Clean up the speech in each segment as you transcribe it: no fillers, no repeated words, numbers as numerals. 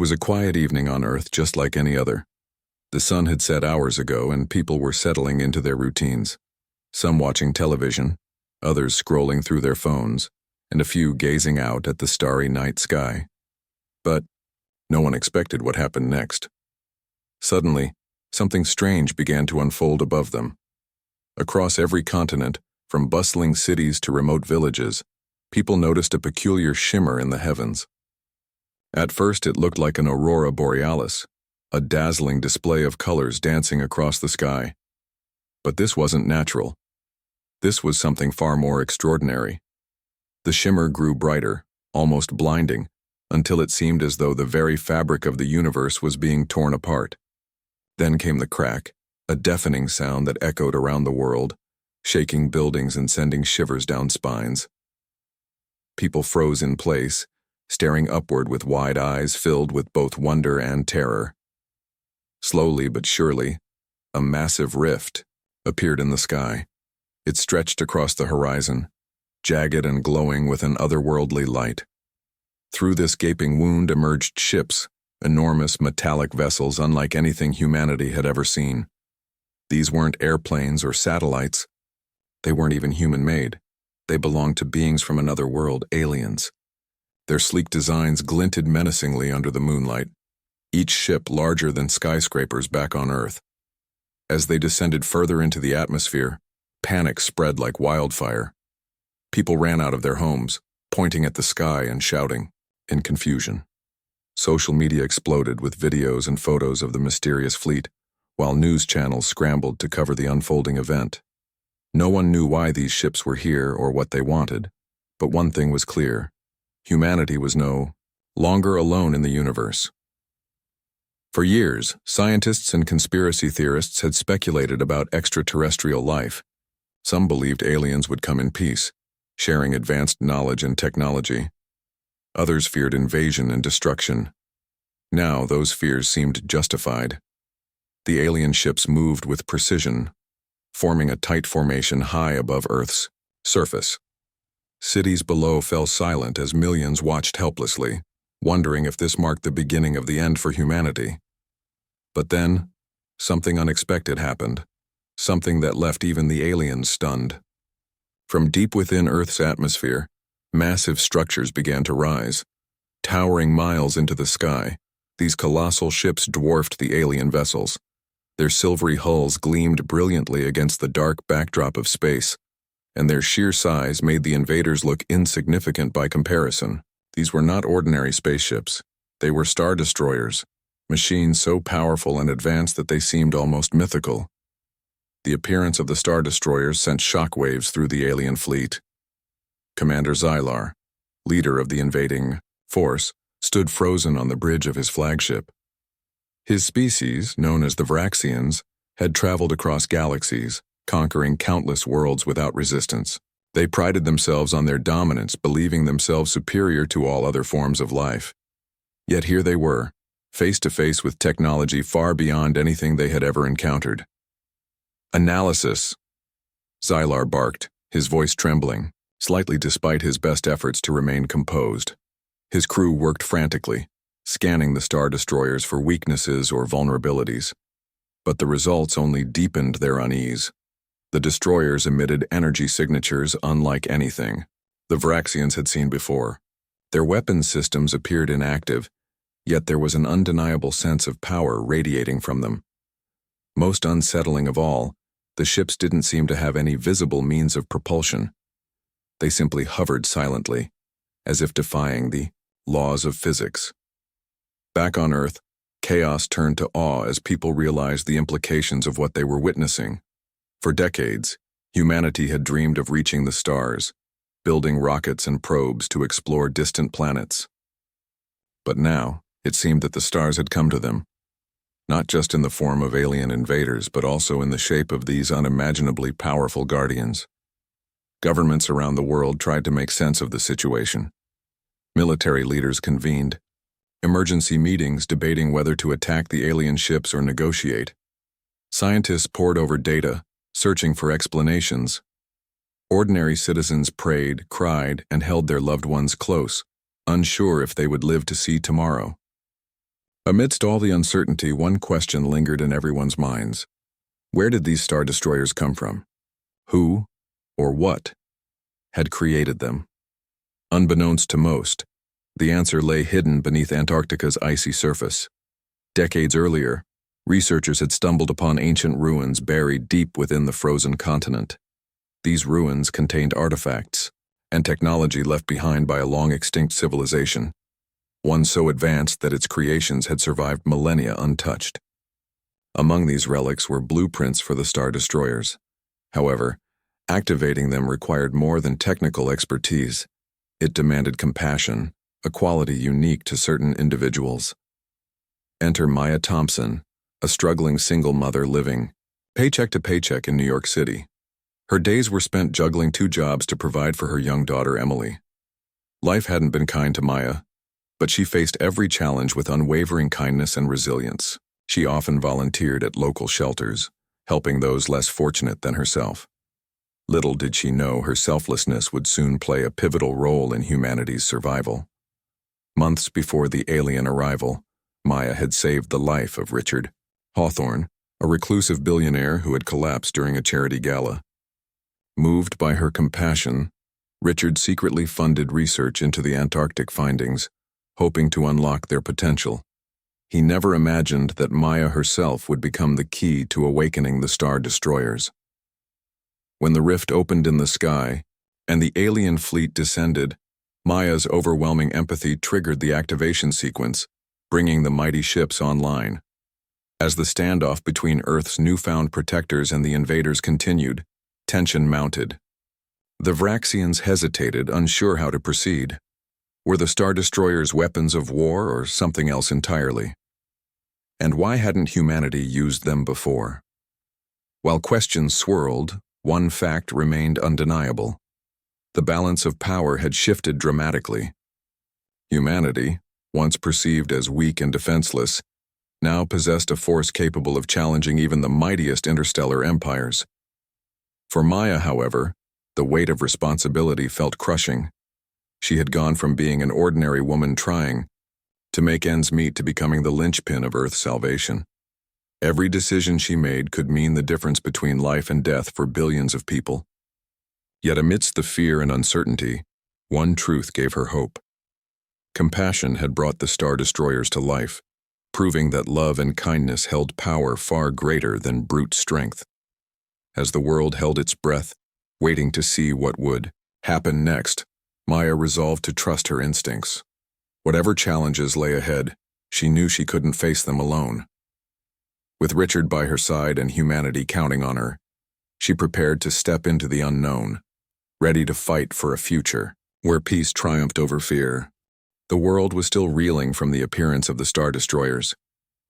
was a quiet evening on Earth, just like any other. The sun had set hours ago, and people were settling into their routines. Some watching television, others scrolling through their phones, and a few gazing out at the starry night sky. But no one expected what happened next. Suddenly, something strange began to unfold above them. Across every continent, from bustling cities to remote villages, people noticed a peculiar shimmer in the heavens. At first, it looked like an aurora borealis, a dazzling display of colors dancing across the sky. But this wasn't natural. This was something far more extraordinary. The shimmer grew brighter, almost blinding, until it seemed as though the very fabric of the universe was being torn apart. Then came the crack, a deafening sound that echoed around the world, shaking buildings and sending shivers down spines. People froze in place, staring upward with wide eyes filled with both wonder and terror. Slowly but surely, a massive rift appeared in the sky. It stretched across the horizon, jagged and glowing with an otherworldly light. Through this gaping wound emerged ships, enormous metallic vessels unlike anything humanity had ever seen. These weren't airplanes or satellites. They weren't even human-made. They belonged to beings from another world, aliens. Their sleek designs glinted menacingly under the moonlight, each ship larger than skyscrapers back on Earth. As they descended further into the atmosphere, panic spread like wildfire. People ran out of their homes, pointing at the sky and shouting, in confusion. Social media exploded with videos and photos of the mysterious fleet, while news channels scrambled to cover the unfolding event. No one knew why these ships were here or what they wanted, but one thing was clear: humanity was no longer alone in the universe. For years, scientists and conspiracy theorists had speculated about extraterrestrial life. Some believed aliens would come in peace, sharing advanced knowledge and technology. Others feared invasion and destruction. Now those fears seemed justified. The alien ships moved with precision, forming a tight formation high above Earth's surface. Cities below fell silent as millions watched helplessly, wondering if this marked the beginning of the end for humanity. But then, something unexpected happened, something that left even the aliens stunned. From deep within Earth's atmosphere, massive structures began to rise. Towering miles into the sky, these colossal ships dwarfed the alien vessels. Their silvery hulls gleamed brilliantly against the dark backdrop of space, and their sheer size made the invaders look insignificant by comparison. These were not ordinary spaceships. They were star destroyers, machines so powerful and advanced that they seemed almost mythical. The appearance of the star destroyers sent shockwaves through the alien fleet. Commander Xylar, leader of the invading force, stood frozen on the bridge of his flagship. His species, known as the Vraxians, had traveled across galaxies, conquering countless worlds without resistance. They prided themselves on their dominance, believing themselves superior to all other forms of life. Yet here they were, face to face with technology far beyond anything they had ever encountered. "Analysis," Xylar barked, his voice trembling, slightly despite his best efforts to remain composed. His crew worked frantically, scanning the star destroyers for weaknesses or vulnerabilities. But the results only deepened their unease. The destroyers emitted energy signatures unlike anything the Vraxians had seen before. Their weapons systems appeared inactive, yet there was an undeniable sense of power radiating from them. Most unsettling of all, the ships didn't seem to have any visible means of propulsion. They simply hovered silently, as if defying the laws of physics. Back on Earth, chaos turned to awe as people realized the implications of what they were witnessing. For decades, humanity had dreamed of reaching the stars, building rockets and probes to explore distant planets. But now, it seemed that the stars had come to them, not just in the form of alien invaders, but also in the shape of these unimaginably powerful guardians. Governments around the world tried to make sense of the situation. Military leaders convened emergency meetings debating whether to attack the alien ships or negotiate. Scientists pored over data, searching for explanations. Ordinary citizens prayed, cried, and held their loved ones close, unsure if they would live to see tomorrow. Amidst all the uncertainty, one question lingered in everyone's minds. Where did these star destroyers come from? Who, or what, had created them? Unbeknownst to most, the answer lay hidden beneath Antarctica's icy surface. Decades earlier, researchers had stumbled upon ancient ruins buried deep within the frozen continent. These ruins contained artifacts and technology left behind by a long-extinct civilization, one so advanced that its creations had survived millennia untouched. Among these relics were blueprints for the star destroyers. However, activating them required more than technical expertise. It demanded compassion, a quality unique to certain individuals. Enter Maya Thompson, a struggling single mother living paycheck to paycheck in New York City. Her days were spent juggling 2 jobs to provide for her young daughter Emily. Life hadn't been kind to Maya, but she faced every challenge with unwavering kindness and resilience. She often volunteered at local shelters, helping those less fortunate than herself. Little did she know her selflessness would soon play a pivotal role in humanity's survival. Months before the alien arrival, Maya had saved the life of Richard Hawthorne, a reclusive billionaire who had collapsed during a charity gala. Moved by her compassion, Richard secretly funded research into the Antarctic findings, hoping to unlock their potential. He never imagined that Maya herself would become the key to awakening the star destroyers. When the rift opened in the sky and the alien fleet descended, Maya's overwhelming empathy triggered the activation sequence, bringing the mighty ships online. As the standoff between Earth's newfound protectors and the invaders continued, tension mounted. The Vraxians hesitated, unsure how to proceed. Were the star destroyers weapons of war or something else entirely? And why hadn't humanity used them before? While questions swirled, one fact remained undeniable. The balance of power had shifted dramatically. Humanity, once perceived as weak and defenseless, now possessed a force capable of challenging even the mightiest interstellar empires. For Maya, however, the weight of responsibility felt crushing. She had gone from being an ordinary woman trying to make ends meet to becoming the linchpin of Earth's salvation. Every decision she made could mean the difference between life and death for billions of people. Yet amidst the fear and uncertainty, one truth gave her hope. Compassion had brought the star destroyers to life, proving that love and kindness held power far greater than brute strength. As the world held its breath, waiting to see what would happen next, Maya resolved to trust her instincts. Whatever challenges lay ahead, she knew she couldn't face them alone. With Richard by her side and humanity counting on her, she prepared to step into the unknown, ready to fight for a future where peace triumphed over fear. The world was still reeling from the appearance of the star destroyers.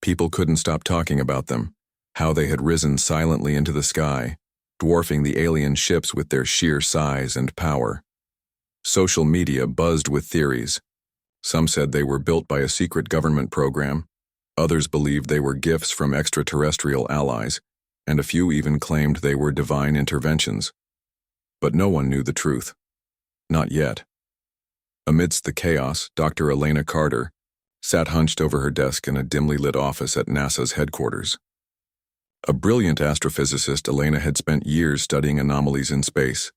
People couldn't stop talking about them, how they had risen silently into the sky, dwarfing the alien ships with their sheer size and power. Social media buzzed with theories. Some said they were built by a secret government program, others believed they were gifts from extraterrestrial allies, and a few even claimed they were divine interventions. But no one knew the truth. Not yet. Amidst the chaos, Dr. Elena Carter sat hunched over her desk in a dimly lit office at NASA's headquarters. A brilliant astrophysicist, Elena had spent years studying anomalies in space,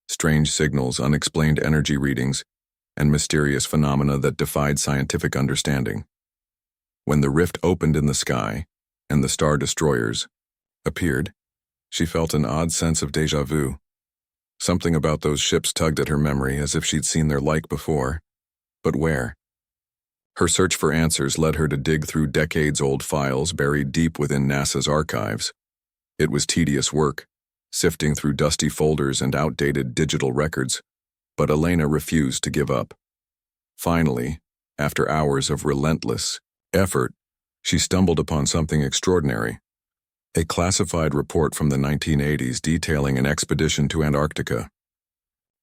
strange signals, unexplained energy readings, and mysterious phenomena that defied scientific understanding. When the rift opened in the sky, and the star destroyers appeared, she felt an odd sense of déjà vu. Something about those ships tugged at her memory as if she'd seen their like before. But where? Her search for answers led her to dig through decades-old files buried deep within NASA's archives. It was tedious work, sifting through dusty folders and outdated digital records, but Elena refused to give up. Finally, after hours of relentless effort, she stumbled upon something extraordinary. A classified report from the 1980s detailing an expedition to Antarctica.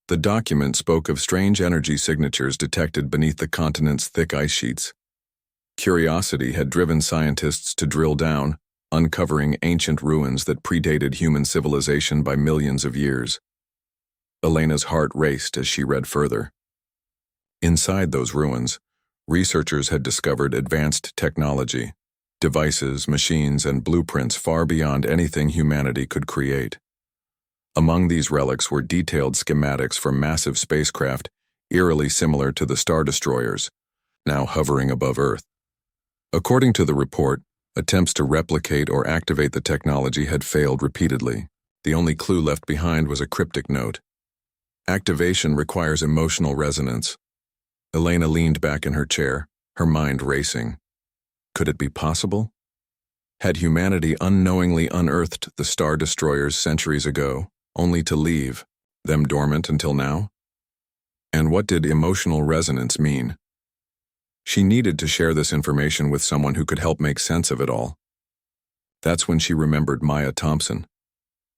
The document spoke of strange energy signatures detected beneath the continent's thick ice sheets. Curiosity had driven scientists to drill down, uncovering ancient ruins that predated human civilization by millions of years. Elena's heart raced as she read further. Inside those ruins, Researchers had discovered advanced technology, devices, machines, and blueprints far beyond anything humanity could create. Among these relics were detailed schematics for massive spacecraft eerily similar to the Star Destroyers, now hovering above Earth. According to the report, attempts to replicate or activate the technology had failed repeatedly. The only clue left behind was a cryptic note. Activation requires emotional resonance. Elena leaned back in her chair, her mind racing. Could it be possible? Had humanity unknowingly unearthed the Star Destroyers centuries ago, only to leave them dormant until now? And what did emotional resonance mean? She needed to share this information with someone who could help make sense of it all. That's when she remembered Maya Thompson,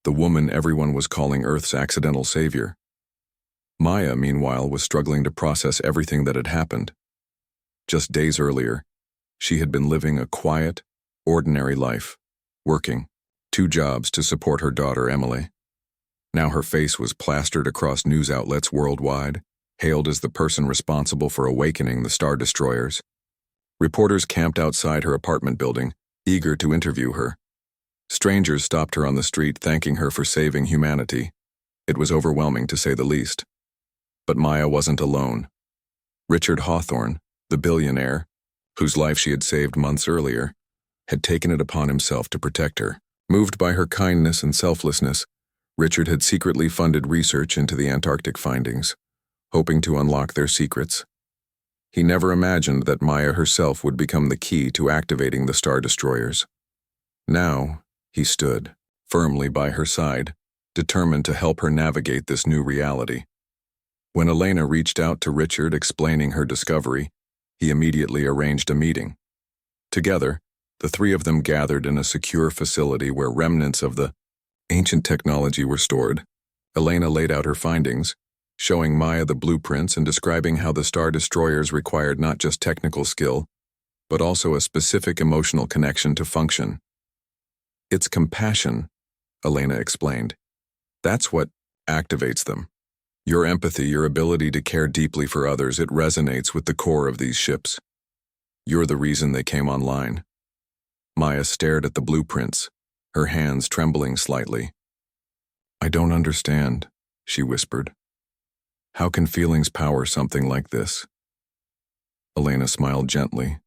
the woman everyone was calling Earth's accidental savior. Maya, meanwhile, was struggling to process everything that had happened. Just days earlier, she had been living a quiet, ordinary life, working 2 jobs to support her daughter Emily. Now her face was plastered across news outlets worldwide, hailed as the person responsible for awakening the Star Destroyers. Reporters camped outside her apartment building, eager to interview her. Strangers stopped her on the street, thanking her for saving humanity. It was overwhelming, to say the least. But Maya wasn't alone. Richard Hawthorne, the billionaire, whose life she had saved months earlier, had taken it upon himself to protect her. Moved by her kindness and selflessness, Richard had secretly funded research into the Antarctic findings, hoping to unlock their secrets. He never imagined that Maya herself would become the key to activating the Star Destroyers. Now, he stood, firmly by her side, determined to help her navigate this new reality. When Elena reached out to Richard explaining her discovery, he immediately arranged a meeting. Together, the 3 of them gathered in a secure facility where remnants of the ancient technology were stored. Elena laid out her findings, showing Maya the blueprints and describing how the Star Destroyers required not just technical skill, but also a specific emotional connection to function. It's compassion, Elena explained. That's what activates them. Your empathy, your ability to care deeply for others, it resonates with the core of these ships. You're the reason they came online. Maya stared at the blueprints, her hands trembling slightly. I don't understand, she whispered. How can feelings power something like this? Elena smiled gently.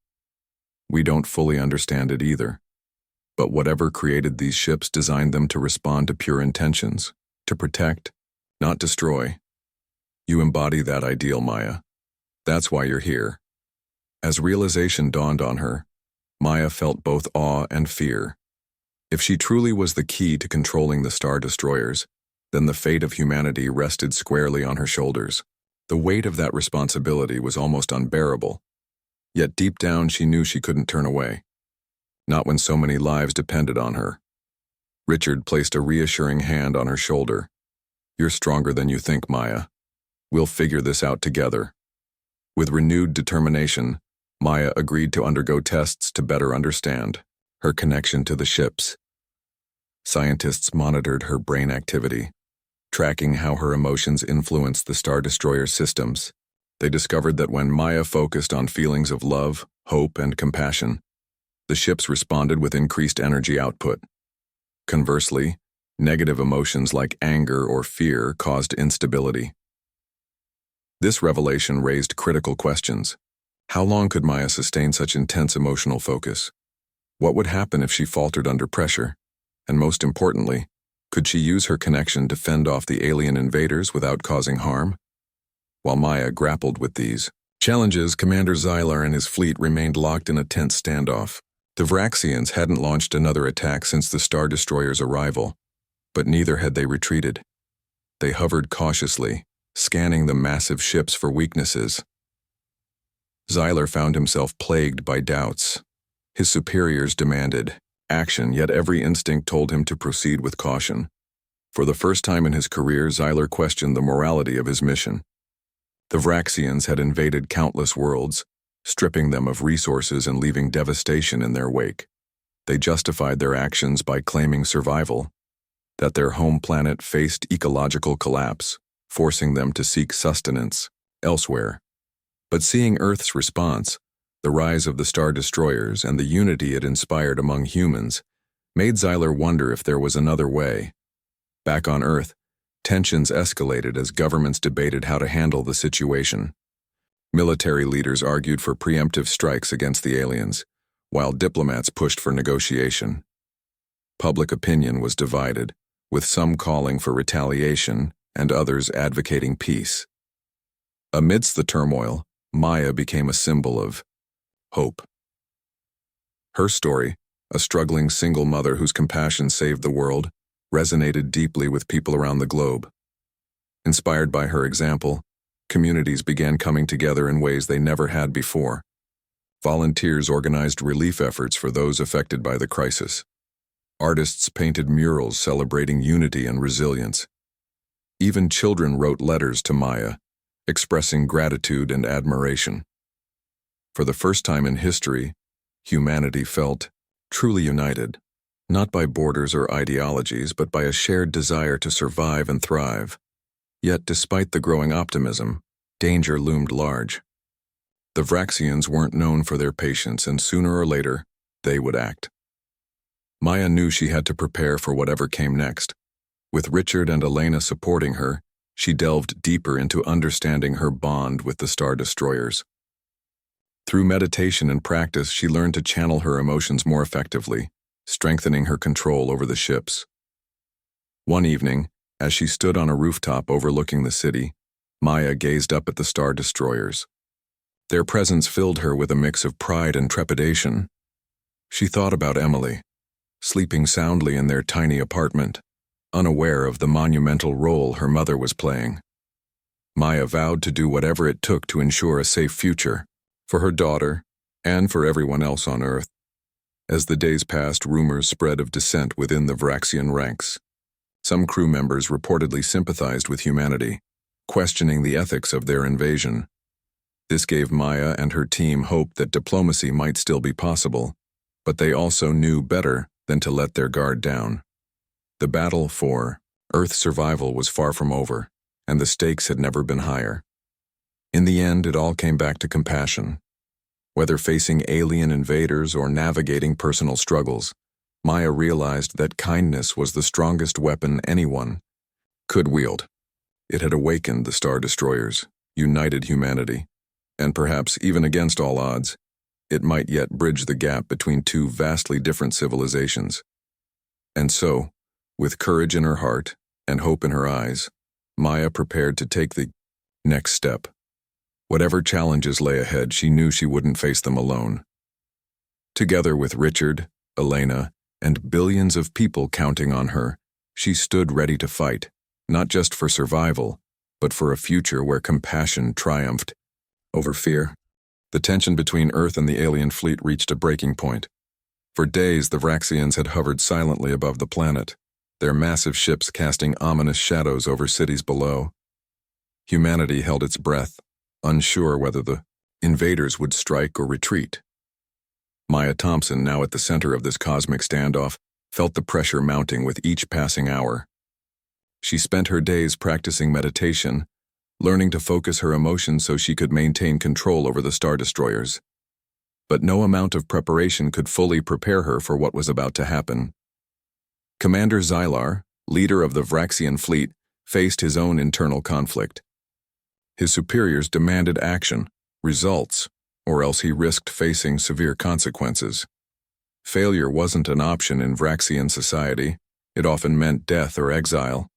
We don't fully understand it either. But whatever created these ships designed them to respond to pure intentions, to protect, not destroy. You embody that ideal, Maya. That's why you're here. As realization dawned on her, Maya felt both awe and fear. If she truly was the key to controlling the Star Destroyers, then the fate of humanity rested squarely on her shoulders. The weight of that responsibility was almost unbearable. Yet deep down she knew she couldn't turn away. Not when so many lives depended on her. Richard placed a reassuring hand on her shoulder. You're stronger than you think, Maya. We'll figure this out together. With renewed determination, Maya agreed to undergo tests to better understand her connection to the ships. Scientists monitored her brain activity, tracking how her emotions influenced the Star Destroyer systems. They discovered that when Maya focused on feelings of love, hope, and compassion, the ships responded with increased energy output. Conversely, negative emotions like anger or fear caused instability. This revelation raised critical questions. How long could Maya sustain such intense emotional focus? What would happen if she faltered under pressure? And most importantly, could she use her connection to fend off the alien invaders without causing harm? While Maya grappled with these challenges, Commander Xylar and his fleet remained locked in a tense standoff. The Vraxians hadn't launched another attack since the Star Destroyer's arrival, but neither had they retreated. They hovered cautiously, scanning the massive ships for weaknesses. Xylar found himself plagued by doubts. His superiors demanded action, yet every instinct told him to proceed with caution. For the first time in his career, Xylar questioned the morality of his mission. The Vraxians had invaded countless worlds, stripping them of resources and leaving devastation in their wake. They justified their actions by claiming survival, that their home planet faced ecological collapse, forcing them to seek sustenance elsewhere. But seeing Earth's response, the rise of the Star Destroyers and the unity it inspired among humans, made Xyler wonder if there was another way. Back on Earth, tensions escalated as governments debated how to handle the situation. Military leaders argued for preemptive strikes against the aliens, while diplomats pushed for negotiation. Public opinion was divided, with some calling for retaliation and others advocating peace. Amidst the turmoil, Maya became a symbol of hope. Her story, a struggling single mother whose compassion saved the world, resonated deeply with people around the globe. Inspired by her example, communities began coming together in ways they never had before. Volunteers organized relief efforts for those affected by the crisis. Artists painted murals celebrating unity and resilience. Even children wrote letters to Maya, expressing gratitude and admiration. For the first time in history, humanity felt truly united, not by borders or ideologies, but by a shared desire to survive and thrive. Yet, despite the growing optimism, danger loomed large. The Vraxians weren't known for their patience, and sooner or later, they would act. Maya knew she had to prepare for whatever came next. With Richard and Elena supporting her, she delved deeper into understanding her bond with the Star Destroyers. Through meditation and practice, she learned to channel her emotions more effectively, strengthening her control over the ships. One evening, as she stood on a rooftop overlooking the city, Maya gazed up at the Star Destroyers. Their presence filled her with a mix of pride and trepidation. She thought about Emily, sleeping soundly in their tiny apartment, unaware of the monumental role her mother was playing. Maya vowed to do whatever it took to ensure a safe future, for her daughter, and for everyone else on Earth. As the days passed, rumors spread of dissent within the Vraxian ranks. Some crew members reportedly sympathized with humanity, questioning the ethics of their invasion. This gave Maya and her team hope that diplomacy might still be possible, but they also knew better than to let their guard down. The battle for Earth survival was far from over, and the stakes had never been higher. In the end, it all came back to compassion. Whether facing alien invaders or navigating personal struggles, Maya realized that kindness was the strongest weapon anyone could wield. It had awakened the Star Destroyers, united humanity, and perhaps even against all odds, it might yet bridge the gap between two vastly different civilizations. And so, with courage in her heart and hope in her eyes, Maya prepared to take the next step. Whatever challenges lay ahead, she knew she wouldn't face them alone. Together with Richard, Elena, and billions of people counting on her, she stood ready to fight, not just for survival, but for a future where compassion triumphed over fear. The tension between Earth and the alien fleet reached a breaking point. For days, the Vraxians had hovered silently above the planet, their massive ships casting ominous shadows over cities below. Humanity held its breath, unsure whether the invaders would strike or retreat. Maya Thompson, now at the center of this cosmic standoff, felt the pressure mounting with each passing hour. She spent her days practicing meditation, learning to focus her emotions so she could maintain control over the Star Destroyers. But no amount of preparation could fully prepare her for what was about to happen. Commander Xyler, leader of the Vraxian fleet, faced his own internal conflict. His superiors demanded action, results, or else he risked facing severe consequences. Failure wasn't an option in Vraxian society. It often meant death or exile.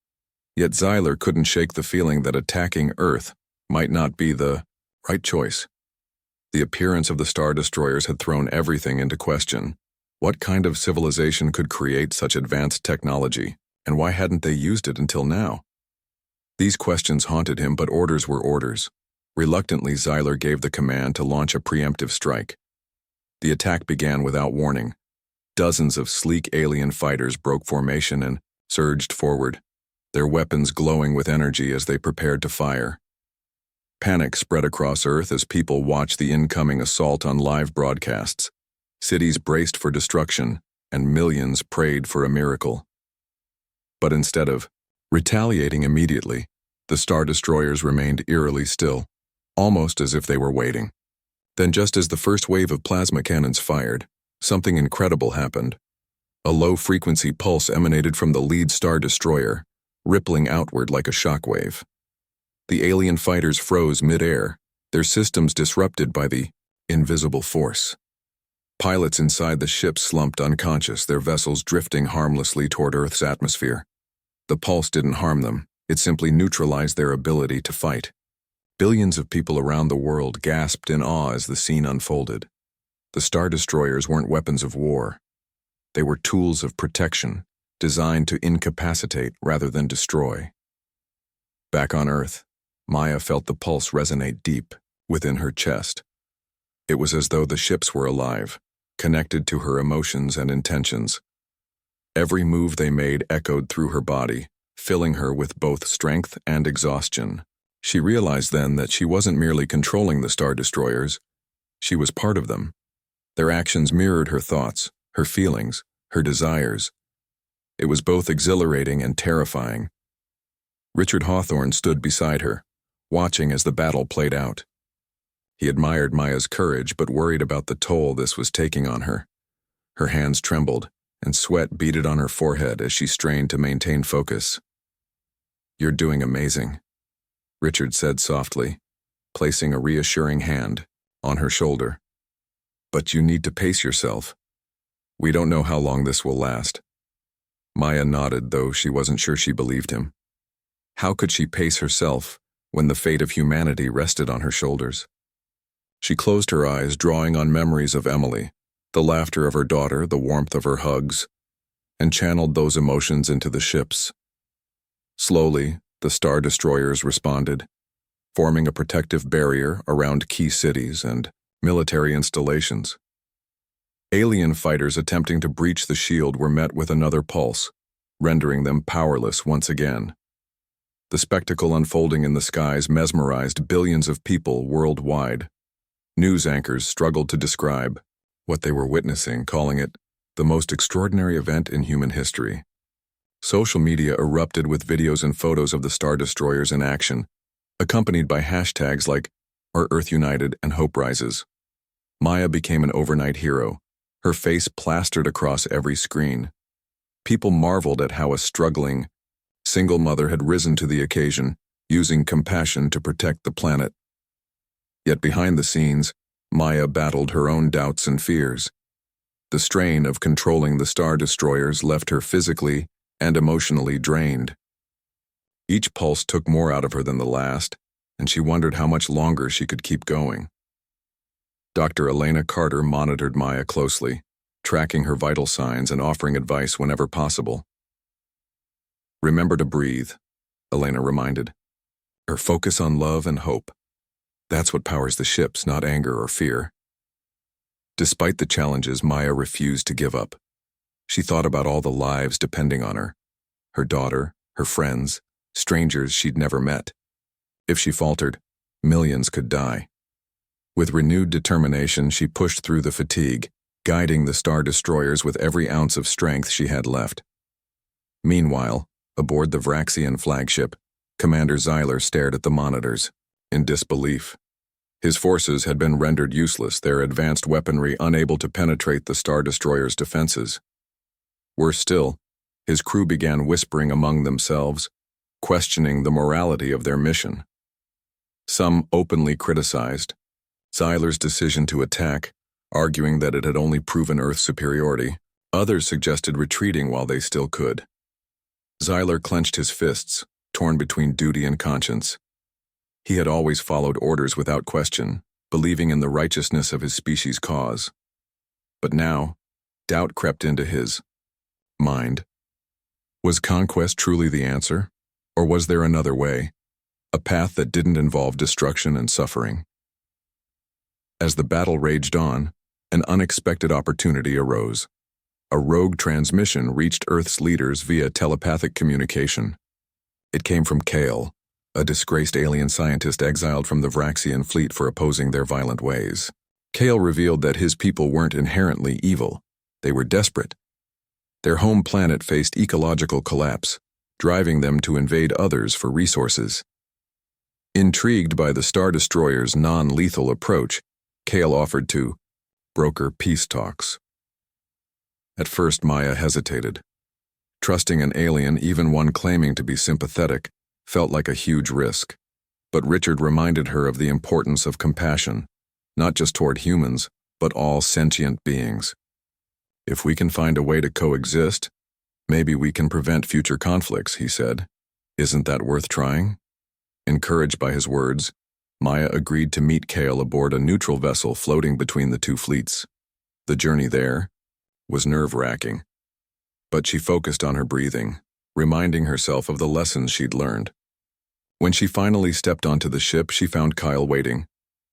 Yet Xyler couldn't shake the feeling that attacking Earth might not be the right choice. The appearance of the Star Destroyers had thrown everything into question. What kind of civilization could create such advanced technology, and why hadn't they used it until now? These questions haunted him, but orders were orders. Reluctantly, Xyler gave the command to launch a preemptive strike. The attack began without warning. Dozens of sleek alien fighters broke formation and surged forward, their weapons glowing with energy as they prepared to fire. Panic spread across Earth as people watched the incoming assault on live broadcasts. Cities braced for destruction, and millions prayed for a miracle. But instead of retaliating immediately, the Star Destroyers remained eerily still, almost as if they were waiting. Then just as the first wave of plasma cannons fired, something incredible happened. A low-frequency pulse emanated from the lead Star Destroyer, rippling outward like a shockwave. The alien fighters froze mid-air, their systems disrupted by the invisible force. Pilots inside the ship slumped unconscious, their vessels drifting harmlessly toward Earth's atmosphere. The pulse didn't harm them, it simply neutralized their ability to fight. Billions of people around the world gasped in awe as the scene unfolded. The Star Destroyers weren't weapons of war. They were tools of protection, designed to incapacitate rather than destroy. Back on Earth, Maya felt the pulse resonate deep within her chest. It was as though the ships were alive, connected to her emotions and intentions. Every move they made echoed through her body, filling her with both strength and exhaustion. She realized then that she wasn't merely controlling the Star Destroyers, she was part of them. Their actions mirrored her thoughts, her feelings, her desires. It was both exhilarating and terrifying. Richard Hawthorne stood beside her, watching as the battle played out. He admired Maya's courage but worried about the toll this was taking on her. Her hands trembled, and sweat beaded on her forehead as she strained to maintain focus. "You're doing amazing," Richard said softly, placing a reassuring hand on her shoulder. "But you need to pace yourself. We don't know how long this will last." Maya nodded, though she wasn't sure she believed him. How could she pace herself when the fate of humanity rested on her shoulders? She closed her eyes, drawing on memories of Emily, the laughter of her daughter, the warmth of her hugs, and channeled those emotions into the ships. Slowly, the Star Destroyers responded, forming a protective barrier around key cities and military installations. Alien fighters attempting to breach the shield were met with another pulse, rendering them powerless once again. The spectacle unfolding in the skies mesmerized billions of people worldwide. News anchors struggled to describe what they were witnessing, calling it the most extraordinary event in human history. Social media erupted with videos and photos of the Star Destroyers in action, accompanied by hashtags like Our Earth United and Hope Rises. Maya became an overnight hero, her face plastered across every screen. People marveled at how a struggling, single mother had risen to the occasion, using compassion to protect the planet. Yet behind the scenes, Maya battled her own doubts and fears. The strain of controlling the Star Destroyers left her physically and emotionally drained. Each pulse took more out of her than the last, and she wondered how much longer she could keep going. Dr. Elena Carter monitored Maya closely, tracking her vital signs and offering advice whenever possible. "Remember to breathe," Elena reminded. "Her focus on love and hope. That's what powers the ships, not anger or fear." Despite the challenges, Maya refused to give up. She thought about all the lives depending on her daughter, her friends, strangers she'd never met. If she faltered, millions could die. With renewed determination, she pushed through the fatigue, guiding the Star Destroyers with every ounce of strength she had left. Meanwhile, aboard the Vraxian flagship, Commander Zyler stared at the monitors, in disbelief. His forces had been rendered useless, their advanced weaponry unable to penetrate the Star Destroyer's defenses. Worse still, his crew began whispering among themselves, questioning the morality of their mission. Some openly criticized Zyler's decision to attack, arguing that it had only proven Earth's superiority. Others suggested retreating while they still could. Zyler clenched his fists, torn between duty and conscience. He had always followed orders without question, believing in the righteousness of his species' cause. But now, doubt crept into his mind. Was conquest truly the answer? Or was there another way? A path that didn't involve destruction and suffering? As the battle raged on, an unexpected opportunity arose. A rogue transmission reached Earth's leaders via telepathic communication. It came from Kale, a disgraced alien scientist exiled from the Vraxian fleet for opposing their violent ways. Kale revealed that his people weren't inherently evil. They were desperate. Their home planet faced ecological collapse, driving them to invade others for resources. Intrigued by the Star Destroyer's non-lethal approach, Kale offered to broker peace talks. At first, Maya hesitated. Trusting an alien, even one claiming to be sympathetic, felt like a huge risk. But Richard reminded her of the importance of compassion, not just toward humans, but all sentient beings. If we can find a way to coexist, maybe we can prevent future conflicts, he said. Isn't that worth trying? Encouraged by his words, Maya agreed to meet Kale aboard a neutral vessel floating between the two fleets. The journey there was nerve-wracking, but she focused on her breathing, reminding herself of the lessons she'd learned. When she finally stepped onto the ship, she found Kyle waiting,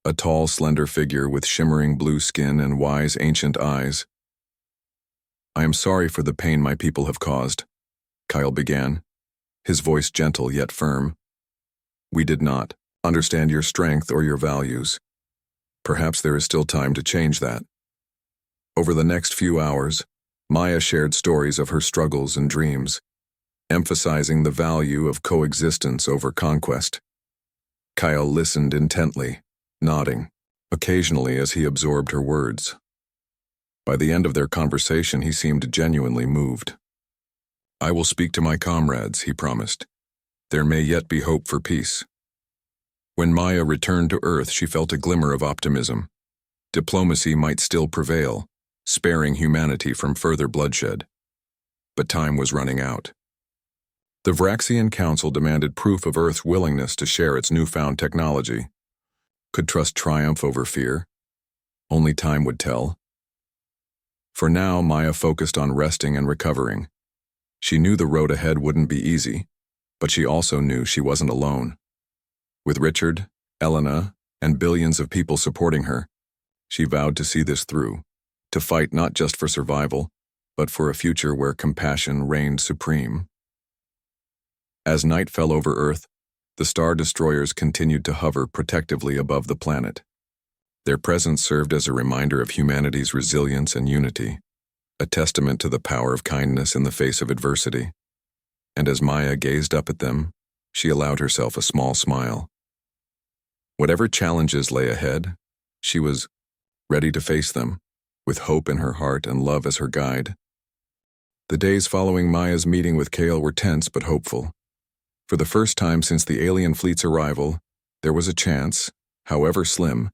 a tall, slender figure with shimmering blue skin and wise, ancient eyes. "I am sorry for the pain my people have caused," Kyle began, his voice gentle yet firm. "We did not understand your strength or your values. Perhaps there is still time to change that." Over the next few hours, Maya shared stories of her struggles and dreams, emphasizing the value of coexistence over conquest. Kyle listened intently, nodding, occasionally as he absorbed her words. By the end of their conversation, he seemed genuinely moved. "I will speak to my comrades," he promised. "There may yet be hope for peace." When Maya returned to Earth, she felt a glimmer of optimism. Diplomacy might still prevail, sparing humanity from further bloodshed. But time was running out. The Vraxian Council demanded proof of Earth's willingness to share its newfound technology. Could trust triumph over fear? Only time would tell. For now, Maya focused on resting and recovering. She knew the road ahead wouldn't be easy, but she also knew she wasn't alone. With Richard, Elena, and billions of people supporting her, she vowed to see this through, to fight not just for survival, but for a future where compassion reigned supreme. As night fell over Earth, the Star Destroyers continued to hover protectively above the planet. Their presence served as a reminder of humanity's resilience and unity, a testament to the power of kindness in the face of adversity. And as Maya gazed up at them, she allowed herself a small smile. Whatever challenges lay ahead, she was ready to face them, with hope in her heart and love as her guide. The days following Maya's meeting with Kale were tense but hopeful. For the first time since the alien fleet's arrival, there was a chance, however slim,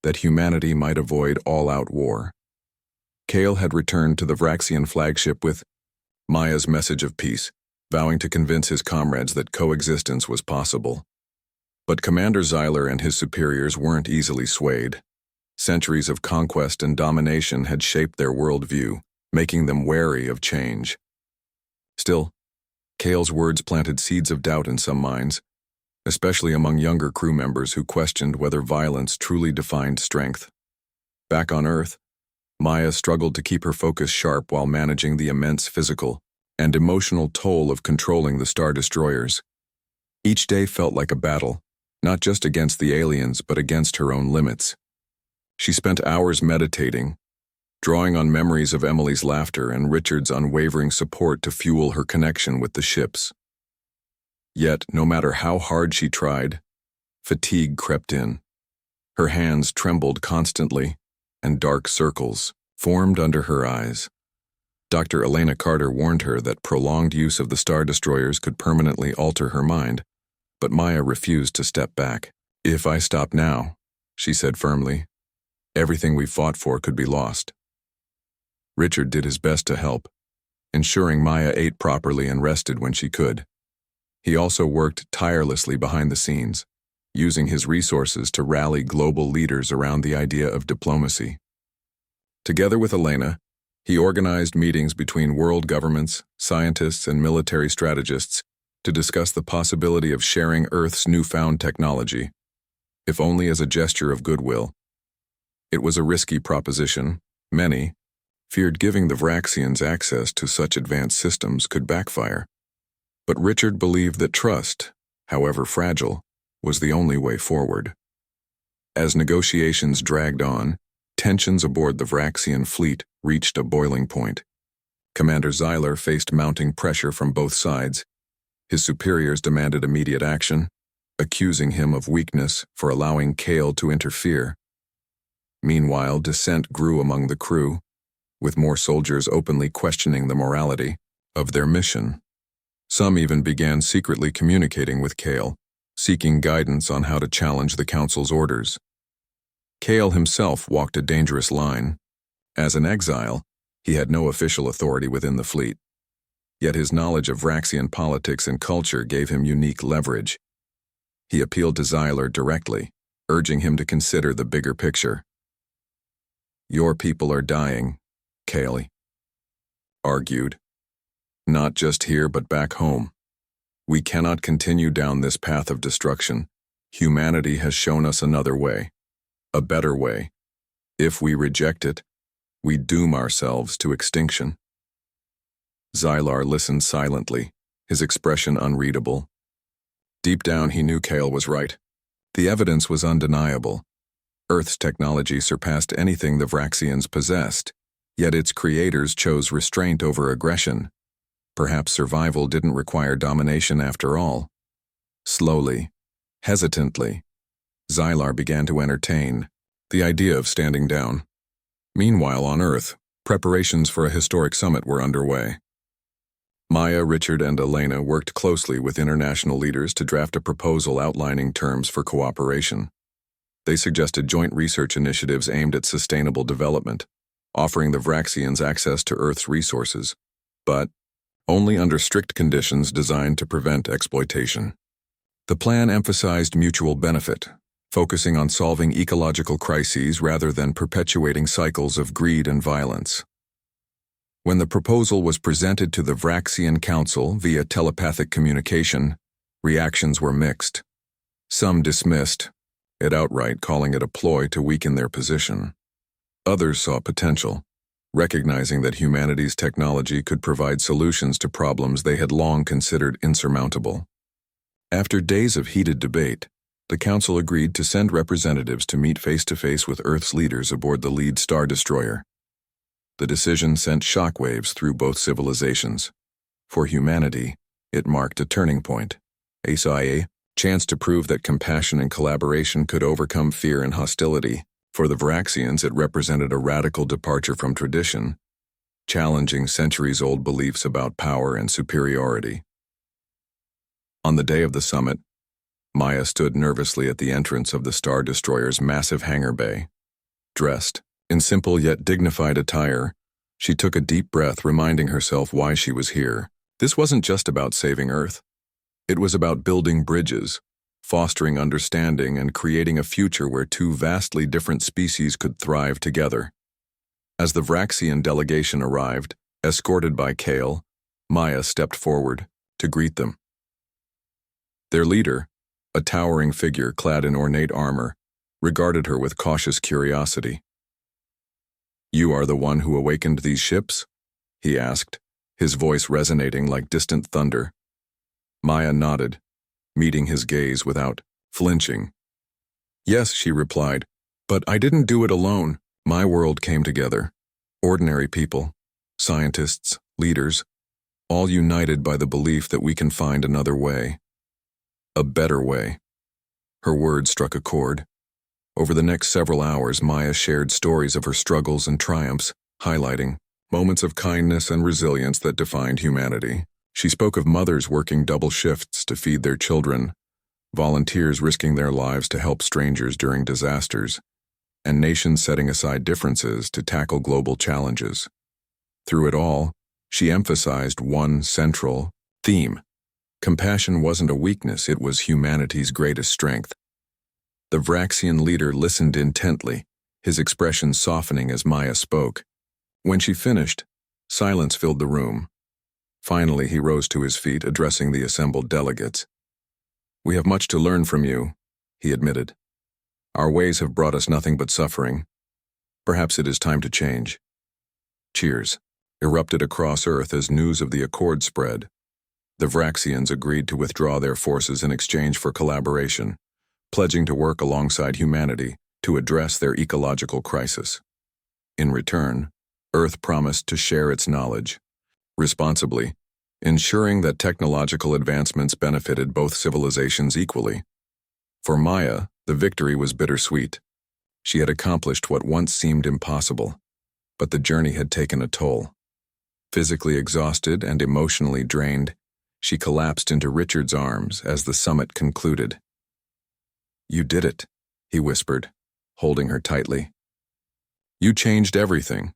that humanity might avoid all-out war. Kale had returned to the Vraxian flagship with Maya's message of peace, vowing to convince his comrades that coexistence was possible. But Commander Zyler and his superiors weren't easily swayed. Centuries of conquest and domination had shaped their worldview, making them wary of change. Still, Kale's words planted seeds of doubt in some minds, especially among younger crew members who questioned whether violence truly defined strength. Back on Earth, Maya struggled to keep her focus sharp while managing the immense physical and emotional toll of controlling the Star Destroyers. Each day felt like a battle, not just against the aliens but against her own limits. She spent hours meditating, drawing on memories of Emily's laughter and Richard's unwavering support to fuel her connection with the ships. Yet, no matter how hard she tried, fatigue crept in. Her hands trembled constantly, and dark circles formed under her eyes. Dr. Elena Carter warned her that prolonged use of the Star Destroyers could permanently alter her mind, but Maya refused to step back. "If I stop now," she said firmly, "everything we fought for could be lost." Richard did his best to help, ensuring Maya ate properly and rested when she could. He also worked tirelessly behind the scenes, using his resources to rally global leaders around the idea of diplomacy. Together with Elena, he organized meetings between world governments, scientists, and military strategists to discuss the possibility of sharing Earth's newfound technology, if only as a gesture of goodwill. It was a risky proposition. Many feared giving the Vraxians access to such advanced systems could backfire. But Richard believed that trust, however fragile, was the only way forward. As negotiations dragged on, tensions aboard the Vraxian fleet reached a boiling point. Commander Zyler faced mounting pressure from both sides. His superiors demanded immediate action, accusing him of weakness for allowing Kale to interfere. Meanwhile, dissent grew among the crew, with more soldiers openly questioning the morality of their mission. Some even began secretly communicating with Kale, seeking guidance on how to challenge the council's orders. Kale himself walked a dangerous line. As an exile, he had no official authority within the fleet. Yet his knowledge of Vraxian politics and culture gave him unique leverage. He appealed to Xylar directly, urging him to consider the bigger picture. "Your people are dying," Kale argued. "Not just here but back home. We cannot continue down this path of destruction. Humanity has shown us another way, a better way. If we reject it, we doom ourselves to extinction." Xylar listened silently, his expression unreadable. Deep down he knew Kale was right. The evidence was undeniable. Earth's technology surpassed anything the Vraxians possessed, yet its creators chose restraint over aggression. Perhaps survival didn't require domination after all. Slowly, hesitantly, Xylar began to entertain the idea of standing down. Meanwhile, on Earth, preparations for a historic summit were underway. Maya, Richard, and Elena worked closely with international leaders to draft a proposal outlining terms for cooperation. They suggested joint research initiatives aimed at sustainable development, offering the Vraxians access to Earth's resources, but only under strict conditions designed to prevent exploitation. The plan emphasized mutual benefit, focusing on solving ecological crises rather than perpetuating cycles of greed and violence. When the proposal was presented to the Vraxian Council via telepathic communication, reactions were mixed. Some dismissed it outright, calling it a ploy to weaken their position. Others saw potential, recognizing that humanity's technology could provide solutions to problems they had long considered insurmountable. After days of heated debate, the Council agreed to send representatives to meet face-to-face with Earth's leaders aboard the lead Star Destroyer. The decision sent shockwaves through both civilizations. For humanity, it marked a turning point. A chance to prove that compassion and collaboration could overcome fear and hostility. For the Vraxians, it represented a radical departure from tradition, challenging centuries-old beliefs about power and superiority. On the day of the summit, Maya stood nervously at the entrance of the Star Destroyer's massive hangar bay. Dressed in simple yet dignified attire, she took a deep breath, reminding herself why she was here. This wasn't just about saving Earth. It was about building bridges, fostering understanding, and creating a future where two vastly different species could thrive together. As the Vraxian delegation arrived, escorted by Kale, Maya stepped forward to greet them. Their leader, a towering figure clad in ornate armor, regarded her with cautious curiosity. "You are the one who awakened these ships?" he asked, his voice resonating like distant thunder. Maya nodded, meeting his gaze without flinching. "Yes," she replied, "but I didn't do it alone. My world came together. Ordinary people, scientists, leaders, all united by the belief that we can find another way. A better way." Her words struck a chord. Over the next several hours, Maya shared stories of her struggles and triumphs, highlighting moments of kindness and resilience that defined humanity. She spoke of mothers working double shifts to feed their children, volunteers risking their lives to help strangers during disasters, and nations setting aside differences to tackle global challenges. Through it all, she emphasized one central theme. Compassion wasn't a weakness, it was humanity's greatest strength. The Vraxian leader listened intently, his expression softening as Maya spoke. When she finished, silence filled the room. Finally, he rose to his feet, addressing the assembled delegates. "We have much to learn from you," he admitted. "Our ways have brought us nothing but suffering. Perhaps it is time to change." Cheers erupted across Earth as news of the accord spread. The Vraxians agreed to withdraw their forces in exchange for collaboration, pledging to work alongside humanity to address their ecological crisis. In return, Earth promised to share its knowledge responsibly, ensuring that technological advancements benefited both civilizations equally. For Maya, the victory was bittersweet. She had accomplished what once seemed impossible, but the journey had taken a toll. Physically exhausted and emotionally drained, she collapsed into Richard's arms as the summit concluded. "You did it," he whispered, holding her tightly. "You changed everything."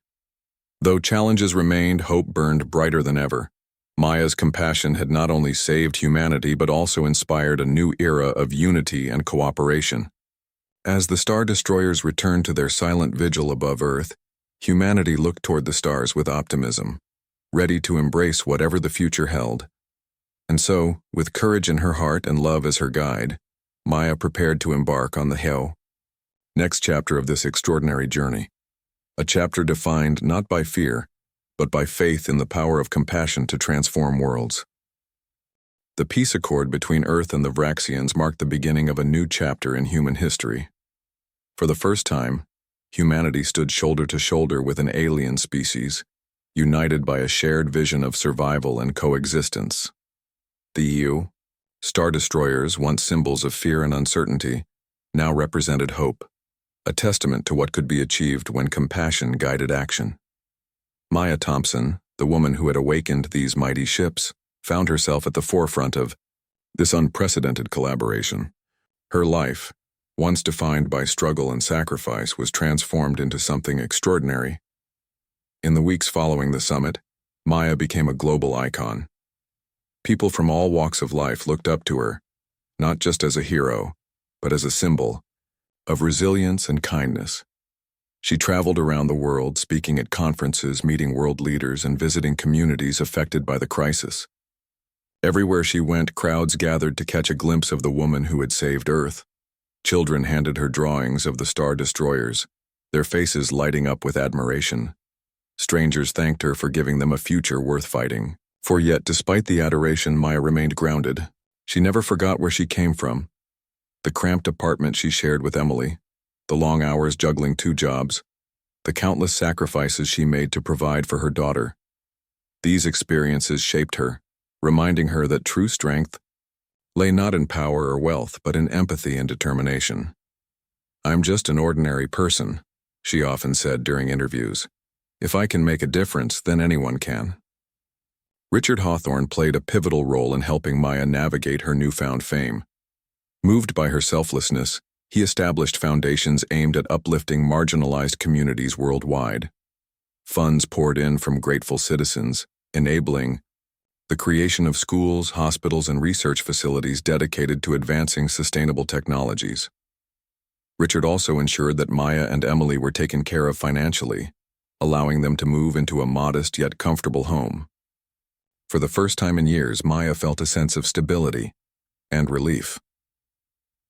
Though challenges remained, hope burned brighter than ever. Maya's compassion had not only saved humanity but also inspired a new era of unity and cooperation. As the Star Destroyers returned to their silent vigil above Earth, humanity looked toward the stars with optimism, ready to embrace whatever the future held. And so, with courage in her heart and love as her guide, Maya prepared to embark on the next chapter of this extraordinary journey. A chapter defined not by fear, but by faith in the power of compassion to transform worlds. The peace accord between Earth and the Vraxians marked the beginning of a new chapter in human history. For the first time, humanity stood shoulder to shoulder with an alien species, united by a shared vision of survival and coexistence. The Star Destroyers, once symbols of fear and uncertainty, now represented hope, a testament to what could be achieved when compassion guided action. Maya Thompson, the woman who had awakened these mighty ships, found herself at the forefront of this unprecedented collaboration. Her life, once defined by struggle and sacrifice, was transformed into something extraordinary. In the weeks following the summit, Maya became a global icon. People from all walks of life looked up to her, not just as a hero, but as a symbol of resilience and kindness. She traveled around the world, speaking at conferences, meeting world leaders, and visiting communities affected by the crisis. Everywhere she went, crowds gathered to catch a glimpse of the woman who had saved Earth. Children handed her drawings of the Star Destroyers, their faces lighting up with admiration. Strangers thanked her for giving them a future worth fighting. For yet, despite the adoration, Maya remained grounded. She never forgot where she came from. The cramped apartment she shared with Emily, the long hours juggling 2 jobs, the countless sacrifices she made to provide for her daughter. These experiences shaped her, reminding her that true strength lay not in power or wealth, but in empathy and determination. "I'm just an ordinary person," she often said during interviews. "If I can make a difference, then anyone can." Richard Hawthorne played a pivotal role in helping Maya navigate her newfound fame. Moved by her selflessness, he established foundations aimed at uplifting marginalized communities worldwide. Funds poured in from grateful citizens, enabling the creation of schools, hospitals, and research facilities dedicated to advancing sustainable technologies. Richard also ensured that Maya and Emily were taken care of financially, allowing them to move into a modest yet comfortable home. For the first time in years, Maya felt a sense of stability and relief.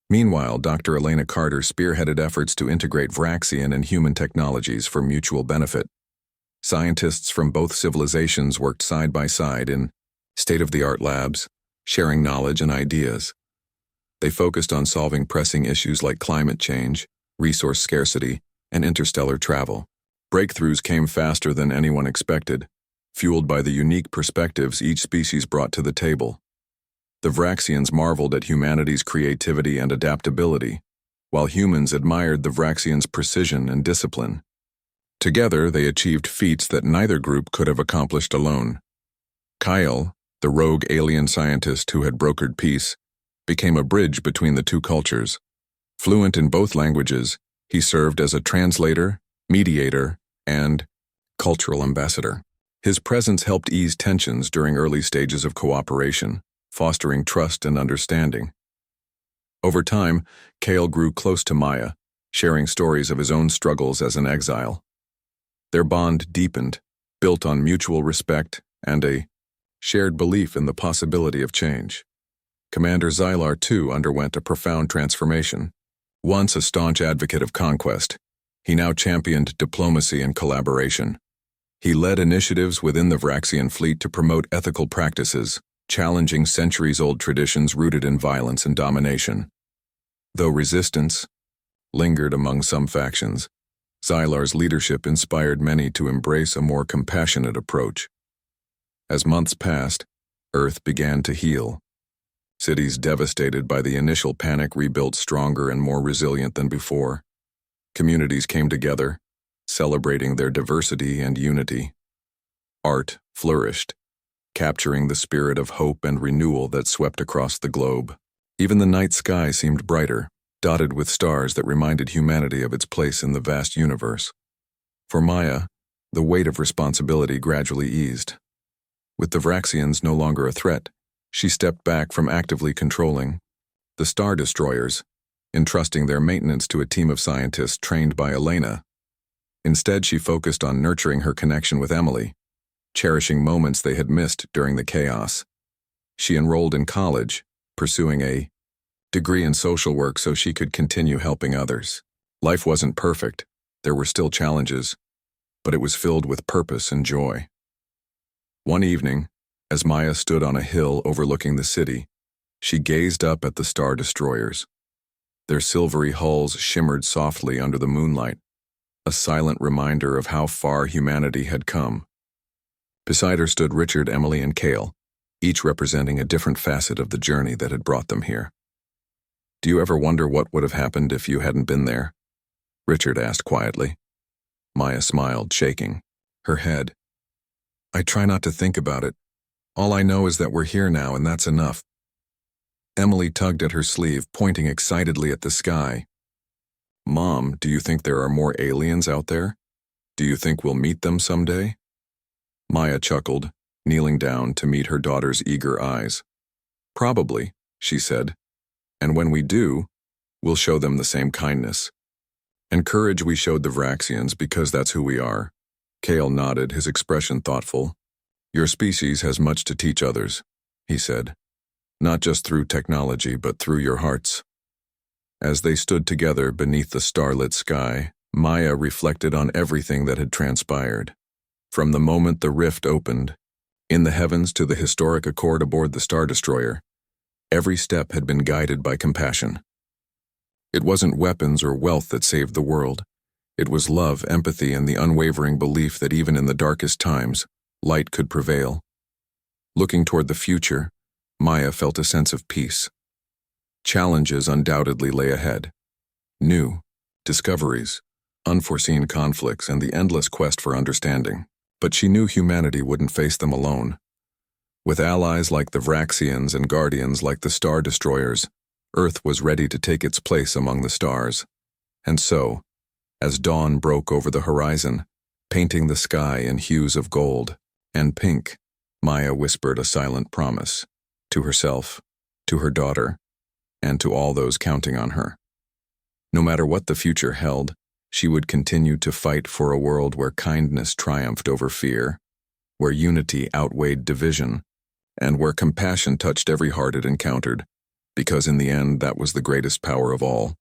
Meanwhile, Dr. Elena Carter spearheaded efforts to integrate Vraxian and human technologies for mutual benefit. Scientists from both civilizations worked side by side in state-of-the-art labs, sharing knowledge and ideas. They focused on solving pressing issues like climate change, resource scarcity, and interstellar travel. Breakthroughs came faster than anyone expected, fueled by the unique perspectives each species brought to the table. The Vraxians marveled at humanity's creativity and adaptability, while humans admired the Vraxians' precision and discipline. Together, they achieved feats that neither group could have accomplished alone. Kyle, the rogue alien scientist who had brokered peace, became a bridge between the two cultures. Fluent in both languages, he served as a translator, mediator, and cultural ambassador. His presence helped ease tensions during early stages of cooperation, fostering trust and understanding. Over time, Kale grew close to Maya, sharing stories of his own struggles as an exile. Their bond deepened, built on mutual respect and a shared belief in the possibility of change. Commander Xylar, too, underwent a profound transformation. Once a staunch advocate of conquest, he now championed diplomacy and collaboration. He led initiatives within the Vraxian fleet to promote ethical practices, challenging centuries-old traditions rooted in violence and domination. Though resistance lingered among some factions, Xylar's leadership inspired many to embrace a more compassionate approach. As months passed, Earth began to heal. Cities devastated by the initial panic rebuilt stronger and more resilient than before. Communities came together, celebrating their diversity and unity. Art flourished, capturing the spirit of hope and renewal that swept across the globe. Even the night sky seemed brighter, dotted with stars that reminded humanity of its place in the vast universe. For Maya, the weight of responsibility gradually eased. With the Vraxians no longer a threat, she stepped back from actively controlling the Star Destroyers, entrusting their maintenance to a team of scientists trained by Elena. Instead, she focused on nurturing her connection with Emily, cherishing moments they had missed during the chaos. She enrolled in college, pursuing a degree in social work so she could continue helping others. Life wasn't perfect, there were still challenges, but it was filled with purpose and joy. One evening, as Maya stood on a hill overlooking the city, she gazed up at the Star Destroyers. Their silvery hulls shimmered softly under the moonlight, a silent reminder of how far humanity had come. Beside her stood Richard, Emily, and Cale, each representing a different facet of the journey that had brought them here. "Do you ever wonder what would have happened if you hadn't been there?" Richard asked quietly. Maya smiled, shaking her head. "I try not to think about it. All I know is that we're here now, and that's enough." Emily tugged at her sleeve, pointing excitedly at the sky. "Mom, do you think there are more aliens out there? Do you think we'll meet them someday?" Maya chuckled, kneeling down to meet her daughter's eager eyes. "Probably," she said. "And when we do, we'll show them the same kindness and courage we showed the Vraxians, because that's who we are." Cale nodded, his expression thoughtful. "Your species has much to teach others," he said. "Not just through technology, but through your hearts." As they stood together beneath the starlit sky, Maya reflected on everything that had transpired. From the moment the rift opened, in the heavens, to the historic accord aboard the Star Destroyer, every step had been guided by compassion. It wasn't weapons or wealth that saved the world. It was love, empathy, and the unwavering belief that even in the darkest times, light could prevail. Looking toward the future, Maya felt a sense of peace. Challenges undoubtedly lay ahead. New discoveries, unforeseen conflicts, and the endless quest for understanding. But she knew humanity wouldn't face them alone. With allies like the Vraxians and guardians like the Star Destroyers, Earth was ready to take its place among the stars. And so, as dawn broke over the horizon, painting the sky in hues of gold and pink, Maya whispered a silent promise to herself, to her daughter, and to all those counting on her. No matter what the future held, she would continue to fight for a world where kindness triumphed over fear, where unity outweighed division, and where compassion touched every heart it encountered, because in the end that was the greatest power of all.